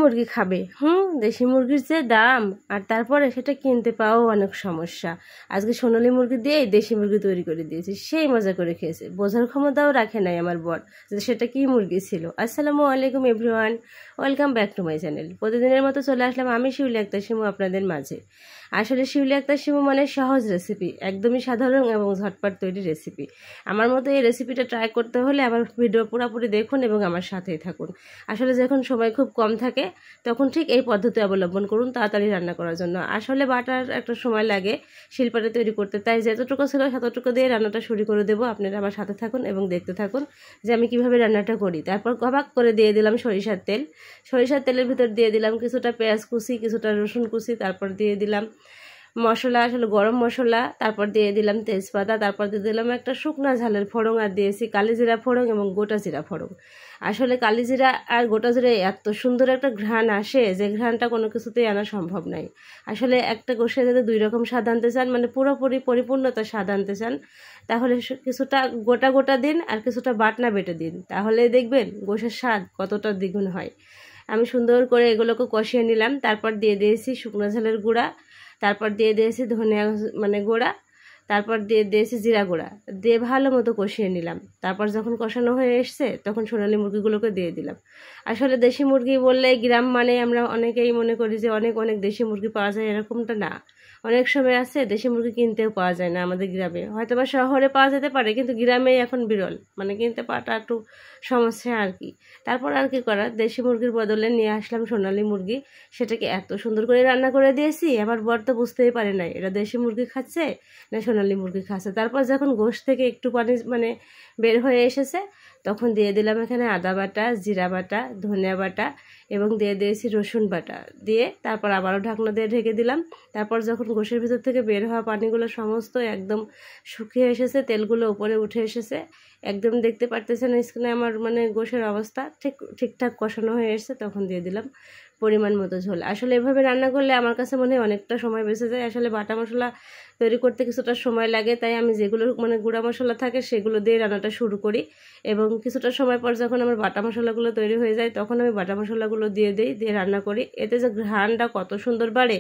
মুরগি খাবে। দেশি মুরগির যে দাম, আর তারপরে সেটা কিনতে পাওয়াও অনেক সমস্যা। আজকে সোনালী মুরগি দিয়েই দেশি মুরগি তৈরি করে দিয়েছি, সেই মজা করে খেয়েছে। বোঝার ক্ষমতাও রাখে নাই আমার বর যে সেটা কি মুরগি ছিল। আসসালামু আলাইকুম everyone, welcome back to my channel. প্রতিদিনের মতো চলে আসলাম আমি শিউলি আক্তার শিমু আপনাদের মাঝে। আসলে শিউলি আক্তার শিমু মানে সহজ রেসিপি, একদমই সাধারণ এবং ঝটপট তৈরি রেসিপি। আমার মতো এই রেসিপিটা ট্রাই করতে হলে আমার ভিডিও পুরোপুরি দেখুন এবং আমার সাথেই থাকুন। আসলে যখন সময় খুব কম থাকে তখন ঠিক এই পদ্ধতি অবলম্বন করুন তাড়াতাড়ি রান্না করার জন্য। আসলে বাটার একটা সময় লাগে শিলপাটে তৈরি করতে, তাই যতটুকু ছিল ততটুকু দিয়ে রান্নাটা শুরু করে দেবো। আপনারা আমার সাথে থাকুন এবং দেখতে থাকুন যে আমি কিভাবে রান্নাটা করি। তারপর কবাক করে দিয়ে দিলাম সরিষার তেল। সরিষার তেলের ভিতর দিয়ে দিলাম কিছুটা পেঁয়াজ কুচি, কিছুটা রসুন কুচি, তারপর দিয়ে দিলাম মশলা, আসলে গরম মশলা, তারপর দিয়ে দিলাম তেজপাতা, তারপর দিয়ে দিলাম একটা শুকনা ঝালের ফোড়ন, আর দিয়েছি কালিজিরা ফোড়ন এবং গোটা জিরা ফোড়ন। আসলে কালিজিরা আর গোটা জিরা এত সুন্দর একটা ঘ্রাণ আসে যে ঘ্রাণটা কোনো কিছুতেই আনা সম্ভব নাই। আসলে একটা গোশে যদি দুই রকম স্বাদ আনতে চান, মানে পুরোপুরি পরিপূর্ণতা স্বাদ আনতে চান, তাহলে কিছুটা গোটা গোটা দিন আর কিছুটা বাটনা বেটে দিন, তাহলে দেখবেন গোশের স্বাদ কতটা দ্বিগুণ হয়। আমি সুন্দর করে এগুলোকে কষিয়ে নিলাম। তারপর দিয়ে দিয়েছি শুকনো ঝালের গুঁড়া, তারপর দিয়ে দিয়েছি ধনিয়া গুঁড়া, তারপর দিয়ে দিয়েছি জিরা গুঁড়া, দিয়ে ভালো মতো কষিয়ে নিলাম। তারপর যখন কষানো হয়ে এসছে তখন সোনালী মুরগিগুলোকে দিয়ে দিলাম। আসলে দেশি মুরগি বললে গ্রাম মানে আমরা অনেকেই মনে করি যে অনেক অনেক দেশি মুরগি পাওয়া যায়, এরকমটা না। অনেক সময় আছে দেশি মুরগি কিনতেও পাওয়া যায় না আমাদের গ্রামে, হয়তো বা শহরে পাওয়া যেতে পারে কিন্তু গ্রামে এখন বিরল, মানে কিনতে পাওয়াটা একটু সমস্যা আর কি। তারপর আর কি করার, দেশি মুরগির বদলে নিয়ে আসলাম সোনালী মুরগি। সেটাকে এত সুন্দর করে রান্না করে দিয়েছি, আমার বর তো বুঝতেই পারে নাই এটা দেশি মুরগি খাচ্ছে না সোনালী মুরগি খাচ্ছে। তারপর যখন গোশ থেকে একটু পানি মানে বের হয়ে এসেছে তখন দিয়ে দিলাম এখানে আদা বাটা, জিরা বাটা, ধনিয়া বাটা এবং দিয়ে দিয়েছি রসুন বাটা, দিয়ে তারপর আবারও ঢাকনা দিয়ে ঢেকে দিলাম। তারপর যখন গোশের ভিতর থেকে বের হওয়া পানিগুলো সমস্ত একদম শুকিয়ে এসেছে, তেলগুলো উপরে উঠে এসেছে, একদম দেখতে পারতেছেন স্ক্রিনে আমার মানে গোশের অবস্থা ঠিকঠাক কষানো হয়ে এসেছে, তখন দিয়ে দিলাম পরিমাণ মতো ঝোল। আসলে এভাবে রান্না করলে আমার কাছে মনে হয় অনেকটা সময় বেঁচে যায়। আসলে বাটা মশলা তৈরি করতে কিছুটা সময় লাগে, তাই আমি যেগুলো মানে গুঁড়া মশলা থাকে সেগুলো দিয়ে রান্নাটা শুরু করি এবং কিছুটা সময় পর যখন আমার বাটা মশলাগুলো তৈরি হয়ে যায় তখন আমি বাটা মশলাগুলো দিয়ে দিই, দিয়ে রান্না করি। এতে যে ঘ্রাণটা কত সুন্দর বাড়ে,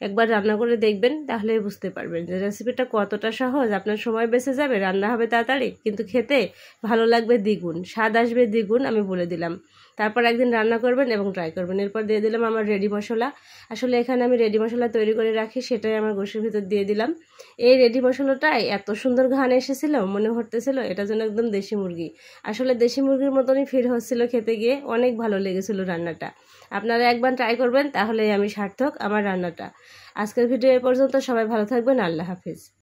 একবার রান্না করে দেখবেন তাহলেই বুঝতে পারবেন যে রেসিপিটা কতটা সহজ। আপনার সময় বেঁচে যাবে, রান্না হবে তাড়াতাড়ি, কিন্তু খেতে ভালো লাগবে দ্বিগুণ, স্বাদ আসবে দ্বিগুণ, আমি বলে দিলাম। তারপর একদিন রান্না করবেন এবং ট্রাই করবেন। এরপর দিয়ে দিলাম আমার রেডি মশলা। আসলে এখানে আমি রেডি মশলা তৈরি করে রাখি, সেটাই আমার গোশের ভিতর দিয়ে দিলাম। এই রেডি মশলাটাই এত সুন্দর ঘ্রাণ এসেছিল, মনে হতেছিল এটা যেন একদম দেশি মুরগি। আসলে দেশি মুরগির মতনই ফিল হচ্ছিল খেতে গিয়ে, অনেক ভালো লেগেছিল রান্নাটা। আপনারা একবার ট্রাই করবেন তাহলেই আমি সার্থক আমার রান্নাটা। আজকের ভিডিও এ পর্যন্ত, সবাই ভালো থাকবেন, আল্লাহ হাফিজ।